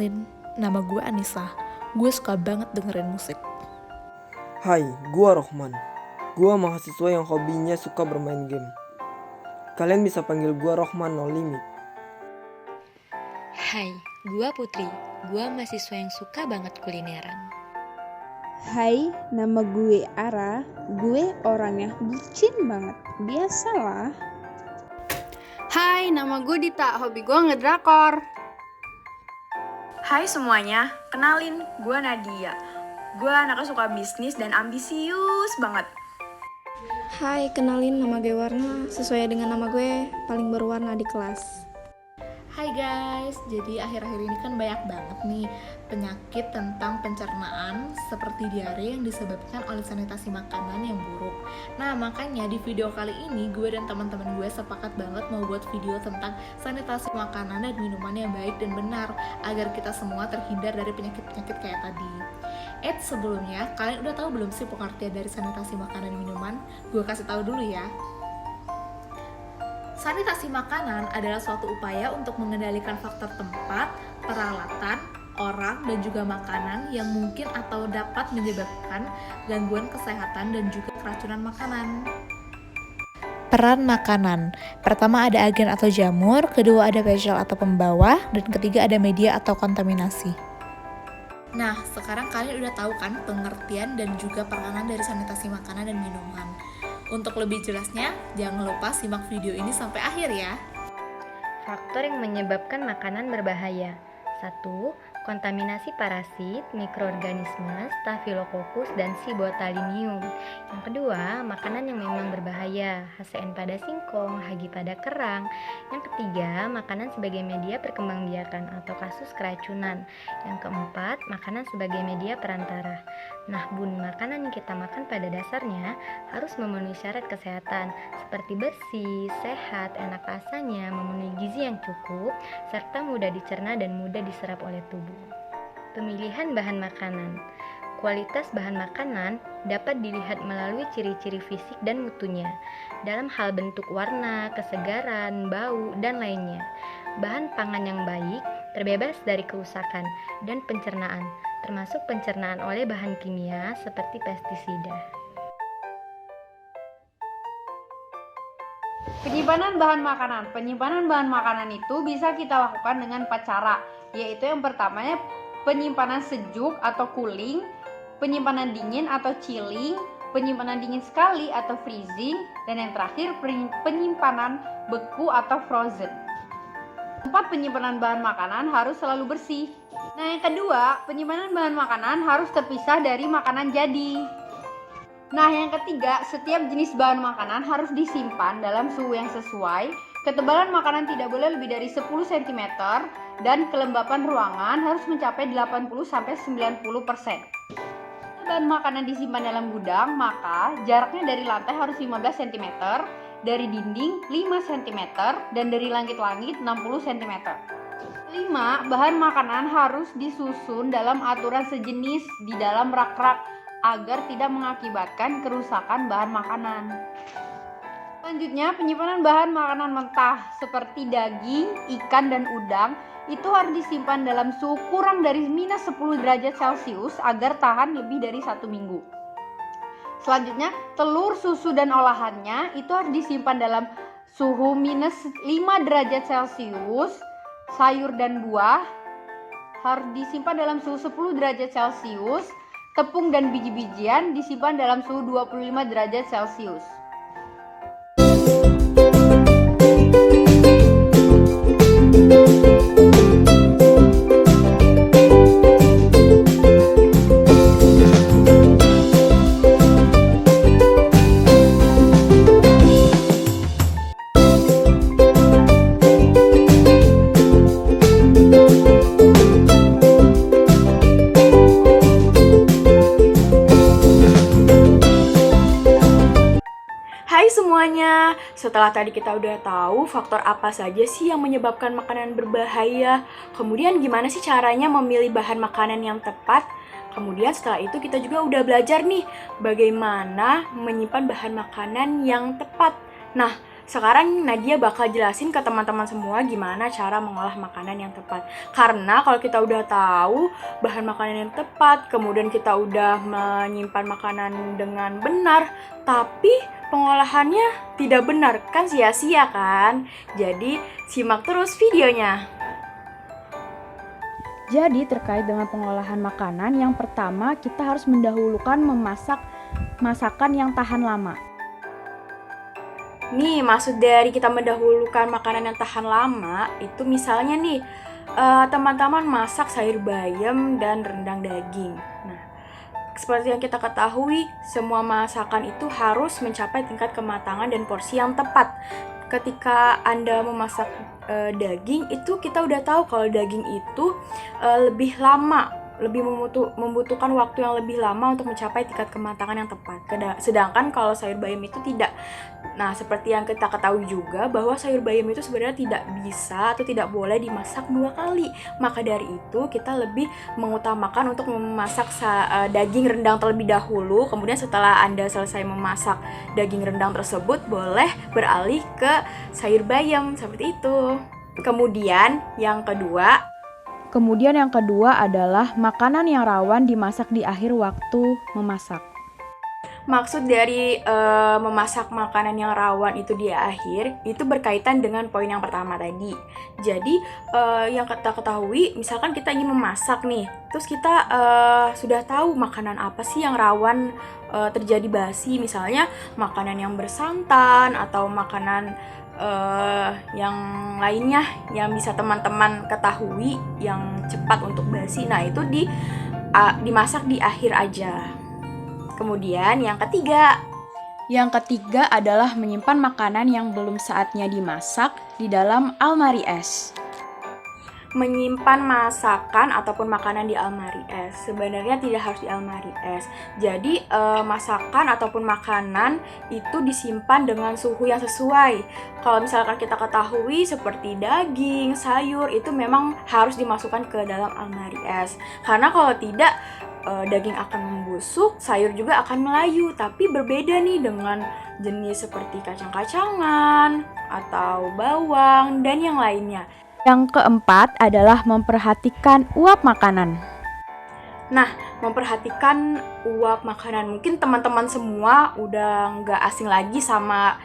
Kenalin, nama gue Anissa. Gue suka banget dengerin musik. Hai, gua Rohman. Gua mahasiswa yang hobinya suka bermain game. Kalian bisa panggil gua Rohman No Limit. Hai, gua Putri. Gua mahasiswa yang suka banget kulineran. Hai, nama gue Ara. Gue orangnya bucin banget. Biasalah. Hai, nama gue Dita. Hobi gue ngedrakor. Hai semuanya, kenalin, gue Nadia. Gue anaknya suka bisnis dan ambisius banget. Hai, kenalin nama gue Warna. Sesuai dengan nama gue, paling berwarna di kelas. Hai guys, jadi akhir-akhir ini kan banyak banget nih penyakit tentang pencernaan seperti diare yang disebabkan oleh sanitasi makanan yang buruk. Nah makanya di video kali ini gue dan teman-teman gue sepakat banget mau buat video tentang sanitasi makanan dan minuman yang baik dan benar agar kita semua terhindar dari penyakit-penyakit kayak tadi. Sebelumnya, kalian udah tahu belum sih pengertian dari sanitasi makanan dan minuman? Gue kasih tahu dulu ya. Sanitasi makanan adalah suatu upaya untuk mengendalikan faktor tempat, peralatan, orang, dan juga makanan yang mungkin atau dapat menyebabkan gangguan kesehatan dan juga keracunan makanan. Peran makanan. Pertama ada agen atau jamur, kedua ada vessel atau pembawa, dan ketiga ada media atau kontaminasi. Nah, sekarang kalian udah tahu kan pengertian dan juga peranan dari sanitasi makanan dan minuman. Untuk lebih jelasnya, jangan lupa simak video ini sampai akhir ya. Faktor yang menyebabkan makanan berbahaya. 1. Kontaminasi parasit, mikroorganisme, Staphylococcus dan Cibothalinium. Yang kedua, makanan yang memang berbahaya, HCN pada singkong, Hagi pada kerang. Yang ketiga, makanan sebagai media perkembangbiakan atau kasus keracunan. Yang keempat, makanan sebagai media perantara. Nah, makanan yang kita makan pada dasarnya harus memenuhi syarat kesehatan seperti bersih, sehat, enak rasanya, memenuhi gizi yang cukup, serta mudah dicerna dan mudah diserap oleh tubuh. Pemilihan bahan makanan. Kualitas bahan makanan dapat dilihat melalui ciri-ciri fisik dan mutunya, dalam hal bentuk warna, kesegaran, bau, dan lainnya. Bahan pangan yang baik terbebas dari kerusakan dan pencernaan, termasuk pencernaan oleh bahan kimia seperti pestisida. Penyimpanan bahan makanan. Penyimpanan bahan makanan itu bisa kita lakukan dengan 4 cara, yaitu yang pertamanya penyimpanan sejuk atau cooling, penyimpanan dingin atau chilling, penyimpanan dingin sekali atau freezing, dan yang terakhir penyimpanan beku atau frozen. 4. Penyimpanan bahan makanan harus selalu bersih. Nah, yang kedua, penyimpanan bahan makanan harus terpisah dari makanan jadi. Nah, yang ketiga, setiap jenis bahan makanan harus disimpan dalam suhu yang sesuai. Ketebalan makanan tidak boleh lebih dari 10 cm dan kelembapan ruangan harus mencapai 80-90%. Bahan makanan disimpan dalam gudang, maka jaraknya dari lantai harus 15 cm, dari dinding 5 cm, dan dari langit-langit 60 cm. 5. Bahan makanan harus disusun dalam aturan sejenis di dalam rak-rak agar tidak mengakibatkan kerusakan bahan makanan. Selanjutnya, penyimpanan bahan makanan mentah seperti daging, ikan, dan udang itu harus disimpan dalam suhu kurang dari minus 10 derajat Celcius agar tahan lebih dari 1 minggu. Selanjutnya, telur, susu, dan olahannya itu harus disimpan dalam suhu minus 5 derajat Celcius. Sayur dan buah harus disimpan dalam suhu 10 derajat Celcius. Tepung dan biji-bijian disimpan dalam suhu 25 derajat Celcius. Hai semuanya, setelah tadi kita udah tahu faktor apa saja sih yang menyebabkan makanan berbahaya, kemudian gimana sih caranya memilih bahan makanan yang tepat, kemudian setelah itu kita juga udah belajar nih bagaimana menyimpan bahan makanan yang tepat. Nah, sekarang Nadia bakal jelasin ke teman-teman semua gimana cara mengolah makanan yang tepat. Karena kalau kita udah tahu bahan makanan yang tepat, kemudian kita udah menyimpan makanan dengan benar, tapi pengolahannya tidak benar, kan sia-sia kan? Jadi simak terus videonya. Jadi terkait dengan pengolahan makanan, yang pertama kita harus mendahulukan memasak masakan yang tahan lama. Nih, maksud dari kita mendahulukan makanan yang tahan lama, itu misalnya nih, teman-teman masak sayur bayam dan rendang daging. Nah, seperti yang kita ketahui, semua masakan itu harus mencapai tingkat kematangan dan porsi yang tepat. Ketika Anda memasak daging, itu kita udah tahu kalau daging itu lebih lama, lebih membutuhkan waktu yang lebih lama untuk mencapai tingkat kematangan yang tepat. Sedangkan kalau sayur bayam itu tidak. Nah, seperti yang kita ketahui juga bahwa sayur bayam itu sebenarnya tidak bisa atau tidak boleh dimasak 2 kali. Maka dari itu kita lebih mengutamakan untuk memasak daging rendang terlebih dahulu. Kemudian setelah Anda selesai memasak daging rendang tersebut, boleh beralih ke sayur bayam seperti itu. Kemudian yang kedua adalah makanan yang rawan dimasak di akhir waktu memasak. Maksud dari memasak makanan yang rawan itu di akhir, itu berkaitan dengan poin yang pertama tadi. Jadi yang kita ketahui, misalkan kita ingin memasak nih, terus kita sudah tahu makanan apa sih yang rawan terjadi basi, misalnya makanan yang bersantan atau makanan yang lainnya yang bisa teman-teman ketahui yang cepat untuk basi. Nah, itu dimasak di akhir aja. Kemudian yang ketiga adalah menyimpan makanan yang belum saatnya dimasak di dalam almari es. Menyimpan masakan ataupun makanan di almari es sebenarnya tidak harus di almari es. Jadi masakan ataupun makanan itu disimpan dengan suhu yang sesuai. Kalau misalkan kita ketahui seperti daging, sayur, itu memang harus dimasukkan ke dalam almari es. Karena kalau tidak, daging akan membusuk, sayur juga akan melayu. Tapi berbeda nih dengan jenis seperti kacang-kacangan atau bawang dan yang lainnya. Yang keempat adalah memperhatikan uap makanan. Nah, memperhatikan uap makanan. Mungkin teman-teman semua udah nggak asing lagi sama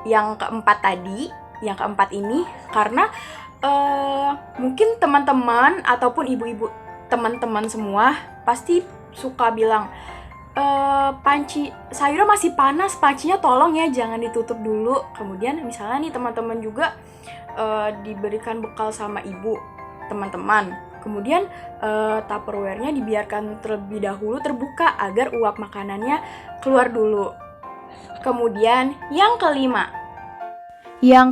yang keempat tadi, yang keempat ini. Karena mungkin teman-teman ataupun ibu-ibu teman-teman semua pasti suka bilang, panci sayurnya masih panas, pancinya tolong ya jangan ditutup dulu. Kemudian misalnya nih teman-teman juga diberikan bekal sama ibu teman-teman, kemudian Tupperware-nya dibiarkan terlebih dahulu terbuka agar uap makanannya keluar dulu. Kemudian yang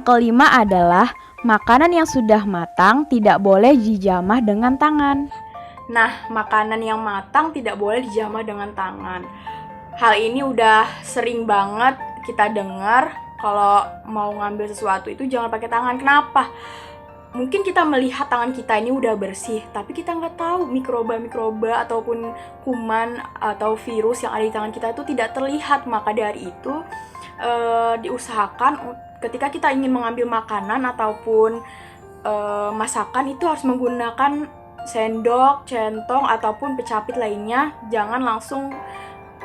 kelima adalah makanan yang sudah matang tidak boleh dijamah dengan tangan. Nah, makanan yang matang tidak boleh dijamah dengan tangan. Hal ini udah sering banget kita dengar. Kalau mau ngambil sesuatu itu jangan pakai tangan. Kenapa? Mungkin kita melihat tangan kita ini udah bersih, tapi kita nggak tahu mikroba-mikroba ataupun kuman atau virus yang ada di tangan kita itu tidak terlihat. Maka dari itu diusahakan ketika kita ingin mengambil makanan ataupun masakan itu harus menggunakan sendok, centong, ataupun pecapit lainnya. Jangan langsung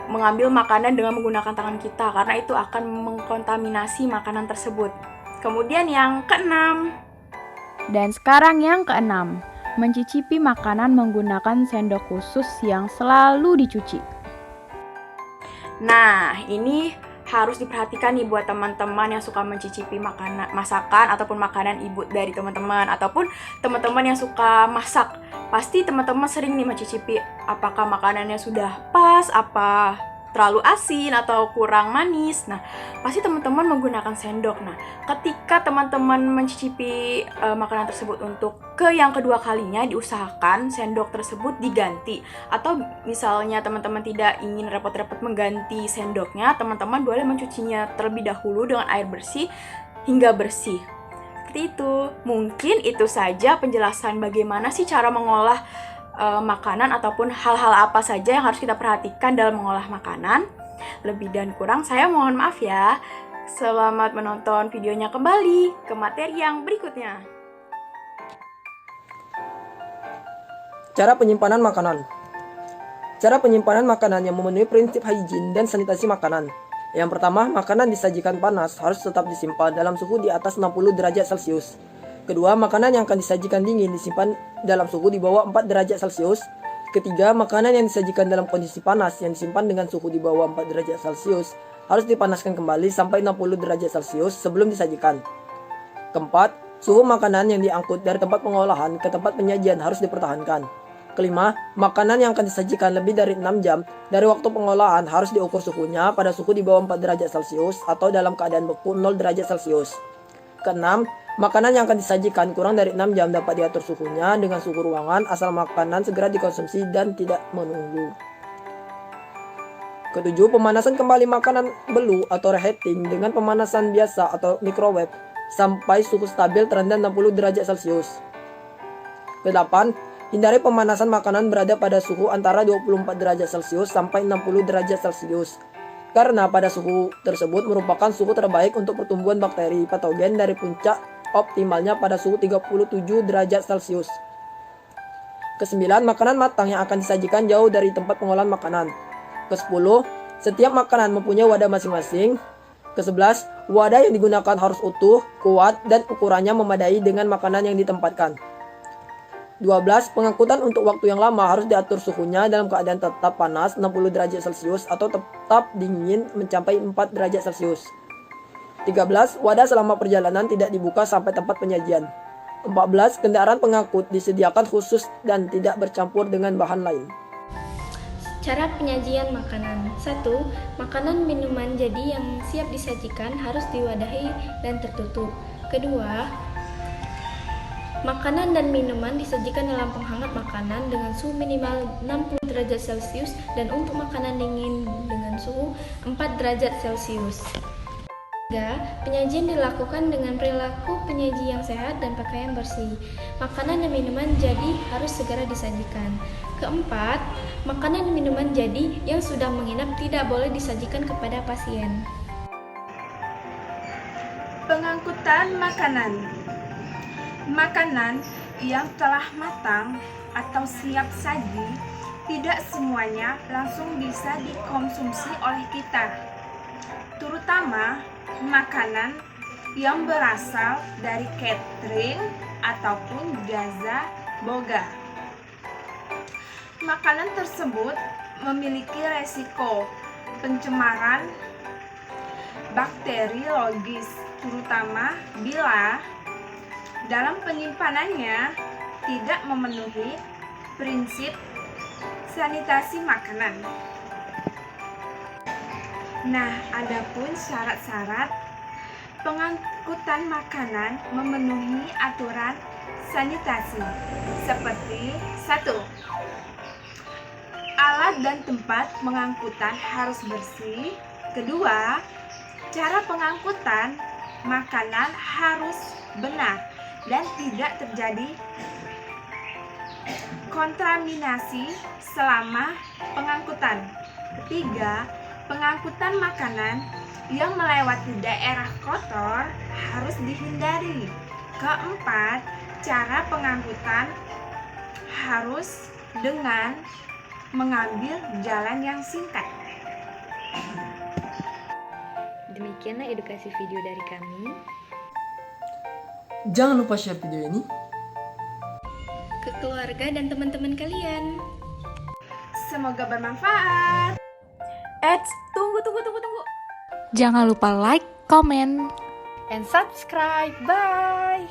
mengambil makanan dengan menggunakan tangan kita, karena itu akan mengkontaminasi makanan tersebut. Kemudian yang keenam. Dan sekarang yang keenam, mencicipi makanan menggunakan sendok khusus yang selalu dicuci. Nah, ini harus diperhatikan nih buat teman-teman yang suka mencicipi masakan ataupun makanan ibu dari teman-teman, ataupun teman-teman yang suka masak. Pasti teman-teman sering nih mencicipi apakah makanannya sudah pas, apa terlalu asin atau kurang manis. Nah, pasti teman-teman menggunakan sendok. Nah, ketika teman-teman mencicipi makanan tersebut untuk ke yang kedua kalinya, diusahakan sendok tersebut diganti. Atau misalnya teman-teman tidak ingin repot-repot mengganti sendoknya, teman-teman boleh mencucinya terlebih dahulu dengan air bersih hingga bersih. Seperti itu. Mungkin itu saja penjelasan bagaimana sih cara mengolah makanan ataupun hal-hal apa saja yang harus kita perhatikan dalam mengolah makanan. Lebih dan kurang saya mohon maaf ya. Selamat menonton videonya kembali ke materi yang berikutnya. Cara penyimpanan makanan. Cara penyimpanan makanan yang memenuhi prinsip higien dan sanitasi makanan. Yang pertama, makanan disajikan panas harus tetap disimpan dalam suhu di atas 60 derajat Celcius. Kedua, makanan yang akan disajikan dingin disimpan dalam suhu di bawah 4 derajat Celcius. Ketiga, makanan yang disajikan dalam kondisi panas yang disimpan dengan suhu di bawah 4 derajat Celcius harus dipanaskan kembali sampai 60 derajat Celcius sebelum disajikan. Keempat, suhu makanan yang diangkut dari tempat pengolahan ke tempat penyajian harus dipertahankan. Kelima, makanan yang akan disajikan lebih dari 6 jam dari waktu pengolahan harus diukur suhunya pada suhu di bawah 4 derajat Celcius atau dalam keadaan beku 0 derajat Celcius. Keenam, makanan yang akan disajikan kurang dari 6 jam dapat diatur suhunya dengan suhu ruangan asal makanan segera dikonsumsi dan tidak menunggu. Ketujuh, pemanasan kembali makanan belu atau reheating dengan pemanasan biasa atau microwave sampai suhu stabil terendah 60 derajat Celcius. Kedelapan, hindari pemanasan makanan berada pada suhu antara 24 derajat Celcius sampai 60 derajat Celcius. Karena pada suhu tersebut merupakan suhu terbaik untuk pertumbuhan bakteri patogen dari puncak optimalnya pada suhu 37 derajat Celcius. Kesembilan, makanan matang yang akan disajikan jauh dari tempat pengolahan makanan. Ke-10, setiap makanan mempunyai wadah masing-masing. Ke-11, wadah yang digunakan harus utuh, kuat, dan ukurannya memadai dengan makanan yang ditempatkan. 12. Pengangkutan untuk waktu yang lama harus diatur suhunya dalam keadaan tetap panas 60 derajat Celcius atau tetap dingin mencapai 4 derajat Celcius. 13. Wadah selama perjalanan tidak dibuka sampai tempat penyajian. 14. Kendaraan pengangkut disediakan khusus dan tidak bercampur dengan bahan lain. Cara penyajian makanan. 1. Makanan minuman jadi yang siap disajikan harus diwadahi dan tertutup. Kedua, makanan dan minuman disajikan dalam penghangat makanan dengan suhu minimal 60 derajat Celcius dan untuk makanan dingin dengan suhu 4 derajat Celcius. 3. Penyajian dilakukan dengan perilaku penyaji yang sehat dan pakaian bersih. Makanan dan minuman jadi harus segera disajikan. Keempat, makanan dan minuman jadi yang sudah menginap tidak boleh disajikan kepada pasien. Pengangkutan makanan. Makanan yang telah matang atau siap saji tidak semuanya langsung bisa dikonsumsi oleh kita, terutama makanan yang berasal dari catering ataupun jasa boga. Makanan tersebut memiliki resiko pencemaran bakteriologis, terutama bila dalam penyimpanannya tidak memenuhi prinsip sanitasi makanan. Nah, adapun syarat-syarat pengangkutan makanan memenuhi aturan sanitasi seperti 1. Alat dan tempat pengangkutan harus bersih. Kedua, cara pengangkutan makanan harus benar dan tidak terjadi kontaminasi selama pengangkutan. Ketiga, pengangkutan makanan yang melewati daerah kotor harus dihindari. Keempat, cara pengangkutan harus dengan mengambil jalan yang singkat. Demikianlah edukasi video dari kami. Jangan lupa share video ini Ke keluarga dan teman-teman kalian. Semoga bermanfaat. Tunggu. Jangan lupa like, comment, And subscribe. Bye.